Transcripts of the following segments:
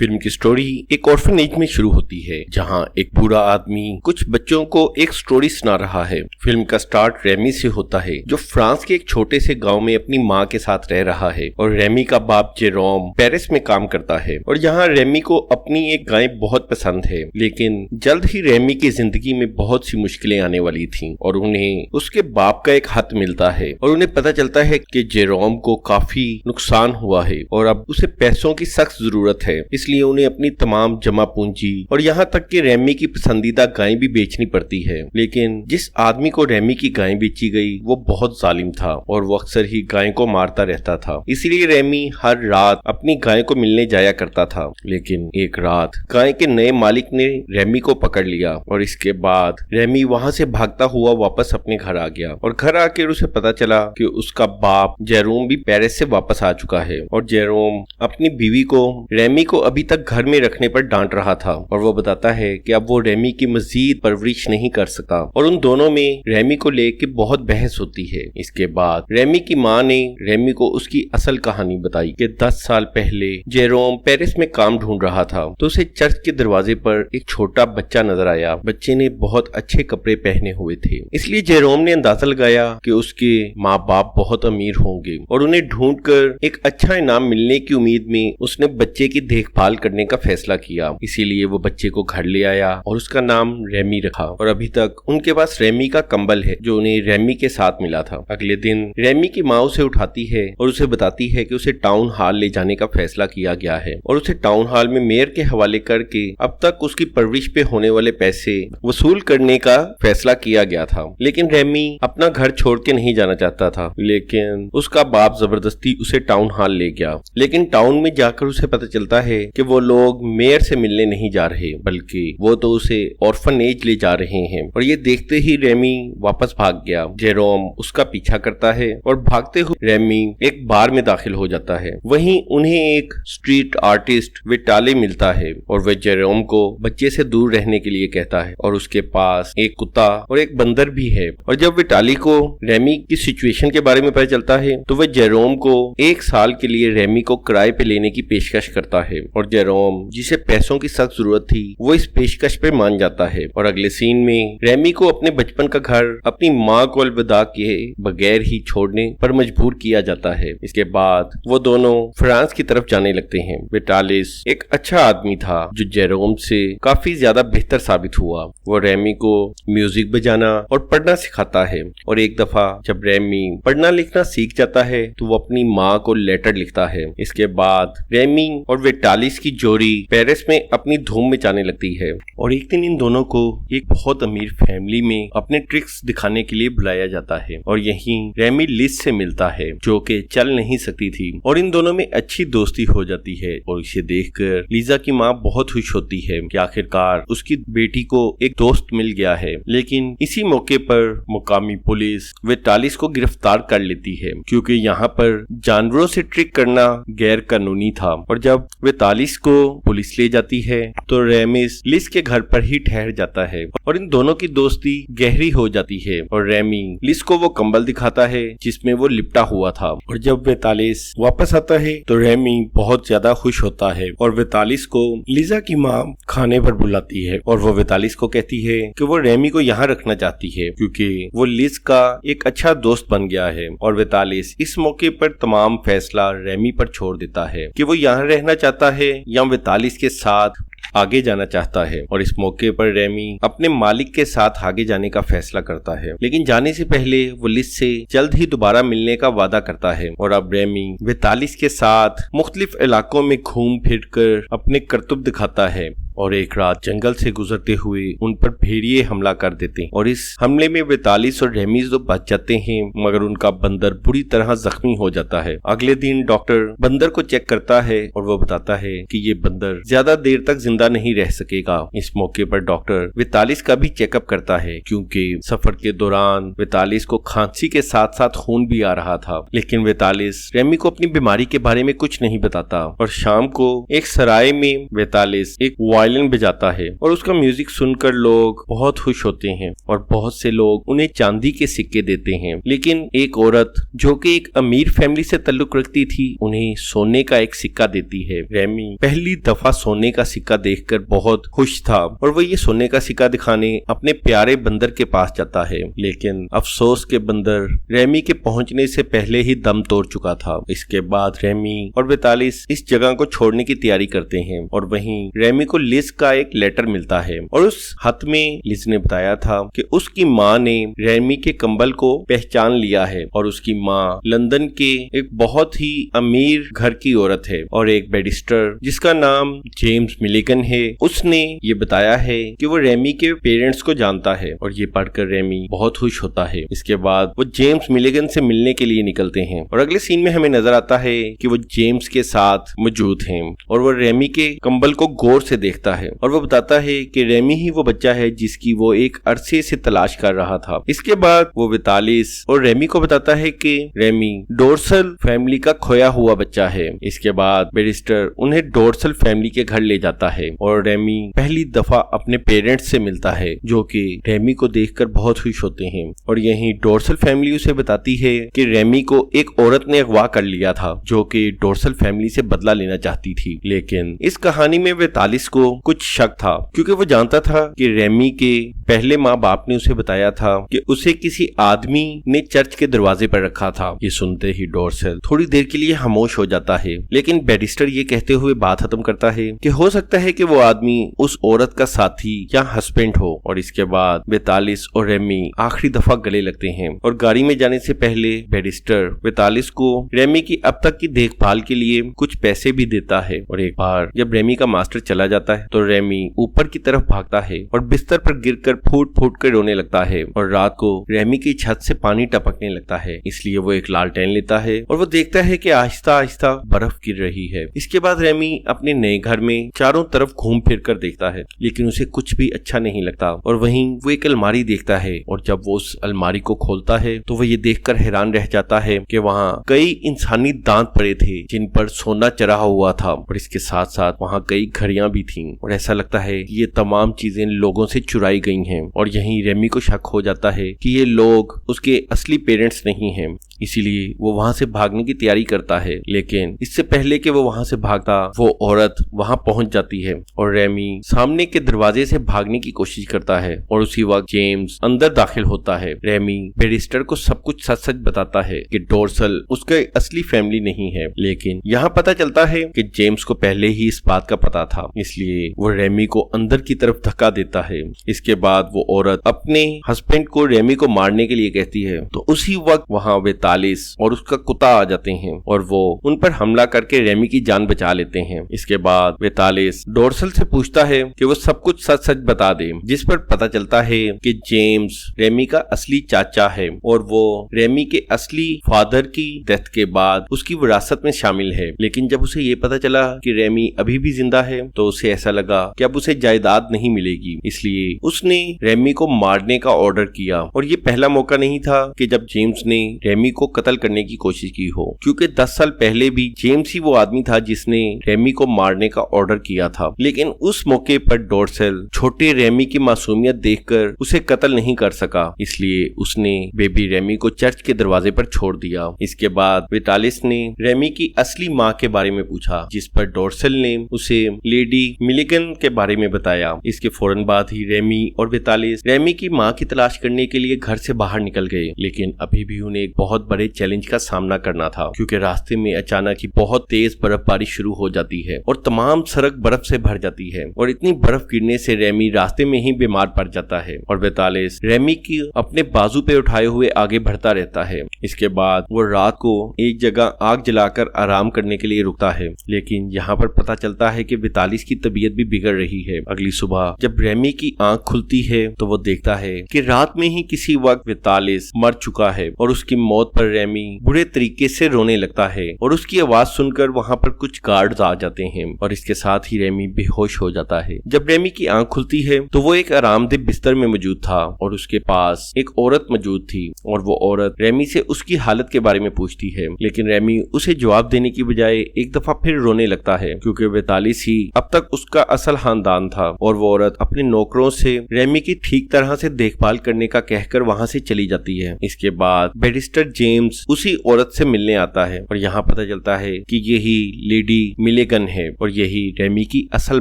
Film की story एक orphanage में शुरू होती है जहां एक बूढ़ा आदमी कुछ बच्चों को एक स्टोरी सुना रहा है। फिल्म का स्टार्ट रेमी से होता है जो फ्रांस के एक छोटे से गांव में अपनी मां के साथ रह रहा है और रेमी का बाप जेरोम पेरिस में काम करता है और यहाँ रेमी को अपनी एक गाय बहुत पसंद है। लेकिन जल्द ही रेमी की जिंदगी में बहुत सी मुश्किलें आने वाली थीं और उन्हें उसके बाप का एक खत मिलता है और उन्हें पता चलता है कि जेरोम को काफी नुकसान हुआ है और अब उसे पैसों की सख्त जरूरत है, इसलिए उन्हें अपनी तमाम जमा पूंजी और यहाँ तक कि रेमी की पसंदीदा गाय भी बेचनी पड़ती है। लेकिन जिस आदमी को रेमी की गाय बेची गई वो बहुत जालिम था और वो अक्सर ही गाय को मारता रहता था, इसलिए रेमी हर रात अपनी गाय को मिलने जाया करता था। लेकिन एक रात गाय के नए मालिक ने रेमी को पकड़ लिया और इसके बाद रेमी वहाँ से भागता हुआ वापस अपने घर आ गया और घर आकर उसे पता चला कि उसका बाप जेरोम भी पेरिस से वापस आ चुका है और जेरोम अपनी बीवी को रेमी को अभी तक घर में रखने पर डांट रहा था और वो बताता है कि अब वो रेमी की मजीद परवरिश नहीं कर सकता और उन दोनों में रेमी को लेकर बहुत बहस होती है। इसके बाद रेमी की माँ ने रेमी को उसकी असल कहानी बताई कि 10 साल पहले जेरोम पेरिस में काम ढूंढ रहा था तो उसे चर्च के दरवाजे पर एक छोटा बच्चा नजर आया। बच्चे ने बहुत अच्छे कपड़े पहने हुए थे, इसलिए जेरोम ने अंदाजा लगाया कि उसके माँ बाप बहुत अमीर होंगे और उन्हें ढूंढकर एक अच्छा इनाम मिलने की उम्मीद में उसने बच्चे की देखभाल करने का फैसला किया। इसीलिए वो बच्चे को घर ले आया और उसका नाम रेमी रखा और अभी तक उनके पास रेमी का कंबल है जो उन्हें रेमी के साथ मिला था। अगले दिन रेमी की माँ उसे उठाती है और उसे बताती है कि उसे टाउन हॉल ले जाने का फैसला किया गया है और उसे टाउन हॉल में मेयर के हवाले करके अब तक उसकी परवरिश पे होने वाले पैसे वसूल करने का फैसला किया गया था। लेकिन रेमी अपना घर छोड़ के नहीं जाना चाहता था, लेकिन उसका बाप जबरदस्ती उसे टाउन हॉल ले गया। लेकिन टाउन में जाकर उसे पता चलता है कि वो लोग मेयर से मिलने नहीं जा रहे बल्कि वो तो उसे ऑर्फनेज ले जा रहे हैं और ये देखते ही रेमी वापस भाग गया। जेरोम उसका पीछा करता है और भागते हुए रेमी एक बार में दाखिल हो जाता है। वहीं उन्हें एक स्ट्रीट आर्टिस्ट विटाली मिलता है और वह जेरोम को बच्चे से दूर रहने के लिए कहता है और उसके पास एक कुत्ता और एक बंदर भी है। और जब विटाली को रेमी की सिचुएशन के बारे में पता चलता है तो वह जेरोम को 1 साल के लिए रेमी को किराए पे लेने की पेशकश करता है और जेरोम जिसे पैसों की सख्त जरूरत थी वो इस पेशकश पे मान जाता है। और अगले सीन में रेमी को अपने बचपन का घर अपनी माँ को अलविदा किए बगैर ही छोड़ने पर मजबूर किया जाता है। इसके बाद वो दोनों फ्रांस की तरफ जाने लगते हैं। विटालिस एक अच्छा आदमी था जो जेरोम से काफी ज्यादा बेहतर साबित हुआ। वो रेमी को म्यूजिक बजाना और पढ़ना सिखाता है और एक दफा जब रेमी पढ़ना लिखना सीख जाता है तो वो अपनी माँ को लेटर लिखता है। इसके बाद रेमी और विटालिस की जोड़ी पेरिस में अपनी धूम मचाने लगती है और एक दिन इन दोनों को एक बहुत अमीर फैमिली में अपने ट्रिक्स दिखाने के लिए बुलाया जाता है और यहीं रेमी लिज से मिलता है जो कि चल नहीं सकती थी और इन दोनों में अच्छी दोस्ती हो जाती है और इसे देखकर लीजा की माँ बहुत खुश होती है कि आखिरकार उसकी बेटी को एक दोस्त मिल गया है। लेकिन इसी मौके पर मुकामी पुलिस विटालिस को गिरफ्तार कर लेती है क्योंकि यहाँ पर जानवरों से ट्रिक करना गैर कानूनी था। और जब विटालिस को पुलिस ले जाती है तो रेमिस लिज के घर पर ही ठहर जाता है और इन दोनों की दोस्ती गहरी हो जाती है और रेमी लिज को वो कंबल दिखाता है जिसमें वो लिपटा हुआ था। और जब विटालिस वापस आता है तो रेमी बहुत ज्यादा खुश होता है और विटालिस को लीजा की माँ खाने पर बुलाती है और वो विटालिस को कहती है कि वो रेमी को यहाँ रखना चाहती है क्योंकि वो लिज का एक अच्छा दोस्त बन गया है। और विटालिस इस मौके पर तमाम फैसला रेमी पर छोड़ देता है कि वो यहाँ रहना चाहता है या विटालिस के साथ आगे जाना चाहता है। और इस मौके पर रेमी अपने मालिक के साथ आगे जाने का फैसला करता है, लेकिन जाने से पहले वो लिज से जल्द ही दोबारा मिलने का वादा करता है। और अब रेमी विटालिस के साथ मुख्तलिफ इलाकों में घूम फिर कर अपने करतूत दिखाता है और एक रात जंगल से गुजरते हुए उन पर भेड़िए हमला कर देते हैं और इस हमले में विटालिस और रेमी तो बच जाते हैं मगर उनका बंदर बुरी तरह जख्मी हो जाता है। अगले दिन डॉक्टर बंदर को चेक करता है और वो बताता है कि ये बंदर ज्यादा देर तक जिंदा नहीं रह सकेगा। इस मौके पर डॉक्टर विटालिस का भी चेकअप करता है क्योंकि सफर के दौरान विटालिस को खांसी के साथ साथ खून भी आ रहा था। लेकिन विटालिस रेमी को अपनी बीमारी के बारे में कुछ नहीं बताता और शाम को एक सराय में विटालिस एक वायलिन बजाता है और उसका म्यूजिक सुनकर लोग बहुत खुश होते हैं और बहुत से लोग उन्हें चांदी के सिक्के देते हैं। लेकिन एक औरत जो कि एक अमीर फैमिली से ताल्लुक रखती थी उन्हें सोने का एक सिक्का देती है। रेमी पहली दफा सोने का सिक्का देखकर बहुत खुश था और वो ये सोने का सिक्का दिखाने अपने प्यारे बंदर के पास जाता है, लेकिन अफसोस के बंदर रेमी के पहुंचने से पहले ही दम तोड़ चुका था। इसके बाद रेमी और बेतालिस इस जगह को छोड़ने की तैयारी करते हैं और वहीं रेमी को लिज का एक लेटर मिलता है और उस खत में लिज ने बताया था कि उसकी माँ ने रेमी के कंबल को पहचान लिया है और उसकी माँ लंदन के एक बहुत ही अमीर घर की औरत है और एक बैरिस्टर जिसका नाम जेम्स मिलिगन है उसने ये बताया है कि वो रेमी के पेरेंट्स को जानता है और ये पढ़कर रेमी बहुत खुश होता है। इसके बाद वो जेम्स मिलिगन से मिलने के लिए निकलते हैं और अगले सीन में हमें नजर आता है कि वो जेम्स के साथ मौजूद हैं और वो रेमी के कंबल को गौर से देखता है और वो बताता है कि रेमी ही वो बच्चा है जिसकी वो एक अरसे से तलाश कर रहा था। इसके बाद वो बेतालिस और रेमी को बताता है कि रेमी डोर्सल फैमिली का खोया हुआ बच्चा है। इसके बाद बैरिस्टर उन्हें डोर्सल फैमिली के घर ले जाता है और रेमी पहली दफा अपने पेरेंट्स से मिलता है जो कि रेमी को देखकर बहुत खुश होते हैं और यहीं डोर्सल फैमिली उसे बताती है कि रेमी को एक औरत ने अगवा कर लिया था जो कि डोर्सल फैमिली से बदला लेना चाहती थी। लेकिन इस कहानी में बेतालिस को कुछ शक था क्योंकि वो जानता था कि रेमी के पहले माँ बाप ने उसे बताया था कि उसे किसी आदमी ने चर्च के दरवाजे पर रखा था। ये सुनते ही डोर्सल थोड़ी देर के लिए खामोश हो जाता है, लेकिन बैरिस्टर ये कहते हुए बात खत्म करता है कि हो सकता है कि वो आदमी उस औरत का साथी या हस्बैंड हो। और इसके बाद बेतालिस और रेमी आखिरी दफा गले लगते हैं और गाड़ी में जाने से पहले बैरिस्टर बेतालिस को रेमी की अब तक की देखभाल के लिए कुछ पैसे भी देता है। और एक बार जब रेमी का मास्टर चला जाता है तो रेमी ऊपर की तरफ भागता है और बिस्तर पर गिरकर फूट फूट कर रोने लगता है और रात को रेमी की छत से पानी टपकने लगता है। इसलिए वो एक लालटेन लेता है और वो देखता है कि आहिस्ता आहिस्ता बर्फ गिर रही है। इसके बाद रेमी अपने नए घर में चारों तरफ घूम फिर कर देखता है लेकिन उसे कुछ भी अच्छा नहीं लगता और वहीं वो एक अलमारी देखता है और जब वो उस अलमारी को खोलता है तो वो ये देखकर हैरान रह जाता है कि वहाँ कई इंसानी दांत पड़े थे जिन पर सोना चढ़ा हुआ था और इसके साथ साथ वहाँ कई घड़ियां भी थीं और ऐसा लगता है कि ये तमाम चीजें लोगों से चुराई गई हैं। और यहीं रेमी को शक हो जाता है कि ये लोग उसके असली पेरेंट्स नहीं हैं, इसीलिए वो वहां से भागने की तैयारी करता है। लेकिन इससे पहले कि वो वहां से भागता वो औरत वहां पहुंच जाती है और रेमी सामने के दरवाजे से भागने की कोशिश करता है और उसी वक्त जेम्स अंदर दाखिल होता है। रेमी बैरिस्टर को सब कुछ सच सच बताता है कि डोर्सल उसका असली फैमिली नहीं है, लेकिन यहाँ पता चलता है कि जेम्स को पहले ही इस बात का पता था, इसलिए वो रेमी को अंदर की तरफ धक्का देता है। इसके बाद वो औरत अपने हस्बैंड को रेमी को मारने के लिए कहती है तो उसी वक्त वहाँ बेतालिस और उसका कुत्ता आ जाते हैं और वो उन पर हमला करके रेमी की जान बचा लेते हैं। इसके बाद बेतालिस डोर्सल से पूछता है कि वो सब कुछ सच सच बता दे, जिस पर पता चलता है कि जेम्स रेमी का असली चाचा है और वो रेमी के असली फादर की डेथ के बाद उसकी विरासत में शामिल है। लेकिन जब उसे ये पता चला कि रेमी अभी भी जिंदा है तो उसे ऐसा लगा कि अब उसे जायदाद नहीं मिलेगी, इसलिए उसने रेमी को मारने का ऑर्डर किया। और ये पहला मौका नहीं था कि जब जेम्स ने रेमी को कत्ल करने की कोशिश की हो, क्योंकि 10 साल पहले भी जेम्स ही वो आदमी था जिसने रेमी को मारने का ऑर्डर किया था। लेकिन उस मौके पर डोर्सल छोटे रेमी की मासूमियत देखकर उसे कत्ल नहीं कर सका, इसलिए उसने बेबी रेमी को चर्च के दरवाजे पर छोड़ दिया। इसके बाद बेतालिस ने रेमी की असली माँ के बारे में पूछा, जिस पर डोर्सल ने उसे लेडी मिलिगन के बारे में बताया। इसके फौरन बाद ही रेमी और बेतालिस रेमी की माँ की तलाश करने के लिए घर से बाहर निकल गए, लेकिन अभी भी उन्हें एक बहुत बड़े चैलेंज का सामना करना था, क्योंकि रास्ते में अचानक ही बहुत तेज बर्फबारी शुरू हो जाती है और तमाम सड़क बर्फ से भर जाती है और इतनी बर्फ गिरने से रेमी रास्ते में ही बीमार पड़ जाता है और बेतालिस रेमी की अपने बाजू पे उठाए हुए आगे बढ़ता रहता है। इसके बाद वो रात को एक जगह आग जलाकर आराम करने के लिए रुकता है, लेकिन यहाँ पर पता चलता है कि बेतालिस की तबीयत भी बिगड़ रही है। अगली सुबह जब रेमी की आंख खुलती खुलती है तो वो देखता है कि रात में ही किसी वक्त वितालिस मर चुका है और उसकी मौत पर रेमी बुरे तरीके से रोने लगता है और उसकी आवाज सुनकर वहाँ पर कुछ गार्ड्स आ जाते हैं और इसके साथ ही रेमी बेहोश हो जाता है। जब रेमी की आंख खुलती है तो वो एक आरामदेह बिस्तर में मौजूद था और उसके पास एक औरत मौजूद थी और वो औरत रेमी से उसकी हालत के बारे में पूछती है, लेकिन रेमी उसे जवाब देने की बजाय एक दफा फिर रोने लगता है क्योंकि वितालिस ही अब तक उसका असल खानदान था और वो औरत अपने नौकरों से रेमी की ठीक तरह से देखभाल करने का कहकर वहाँ से चली जाती है। इसके बाद बैरिस्टर जेम्स उसी औरत से मिलने आता है और यहाँ पता चलता है कि यही लेडी मिलेगन है और यही रेमी की असल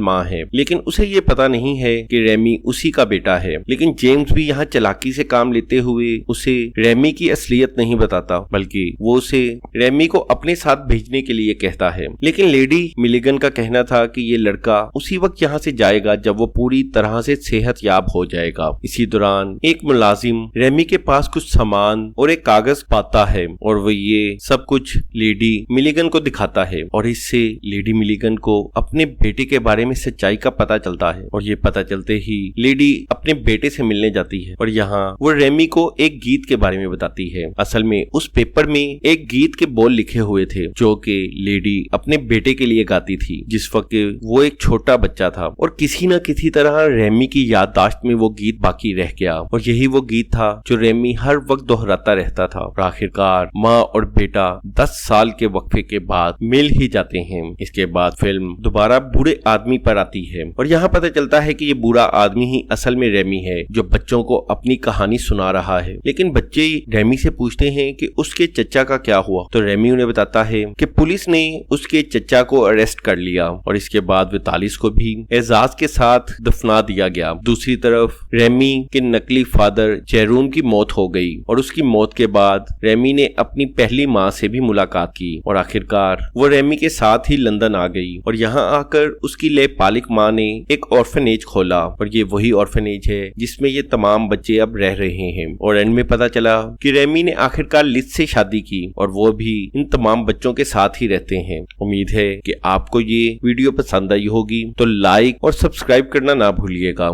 माँ है, लेकिन उसे ये पता नहीं है कि रेमी उसी का बेटा है। लेकिन जेम्स भी यहाँ चालाकी से काम लेते हुए उसे रेमी की असलियत नहीं बताता, बल्कि वो उसे रेमी को अपने साथ भेजने के लिए कहता है। लेकिन लेडी मिलेगन का कहना था कि ये लड़का उसी वक्त यहाँ से जाएगा जब वो पूरी तरह से सेहतयाब हो जाएगा। इसी दौरान एक मुलाजिम रेमी के पास कुछ सामान और एक कागज पाता है और वो ये सब कुछ लेडी मिलेगन को दिखाता है और इससे लेडी मिलेगन को अपने बेटे के बारे में सच्चाई का पता चलता है और ये पता चलते ही लेडी अपने बेटे से मिलने जाती है और यहाँ वो रेमी को एक गीत के बारे में बताती है। असल में उस पेपर में एक गीत के बोल लिखे हुए थे जो कि लेडी अपने बेटे के लिए गाती थी जिस वक्त वो एक छोटा बच्चा था और किसी न किसी तरह रेमी की याददाश्त में वो गीत बाकी रह गया और यही वो गीत था जो रेमी हर वक्त दोहराता रहता था। और आखिरकार माँ और बेटा 10 साल के वक्फे के बाद मिल ही जाते हैं। इसके बाद फिल्म दोबारा बुरे आदमी पर आती है और यहाँ पता चलता है कि ये बुरा आदमी ही असल में रेमी है जो बच्चों को अपनी कहानी सुना रहा है। लेकिन बच्चे रेमी से पूछते हैं कि उसके चचा का क्या हुआ, तो रेमी उन्हें बताता है कि पुलिस ने उसके चचा को अरेस्ट कर लिया और इसके बाद वितालिस को भी एजाज के साथ दफना दिया गया। दूसरी तरफ रेमी के नकली फादर जेरून की मौत हो गई और उसकी मौत के बाद रेमी ने अपनी पहली माँ से भी मुलाकात की और आखिरकार वो रेमी के साथ ही लंदन आ गई और यहाँ आकर उसकी लेपालिक माँ ने एक ऑर्फनेज खोला और ये वही ऑर्फनेज है जिसमें ये तमाम बच्चे अब रह रहे हैं। और एंड में पता चला कि रेमी ने आखिरकार लिज से शादी की और वो भी इन तमाम बच्चों के साथ ही रहते हैं। उम्मीद है कि आपको ये वीडियो पसंद आई होगी, तो लाइक और सब्सक्राइब करना ना भूलिएगा।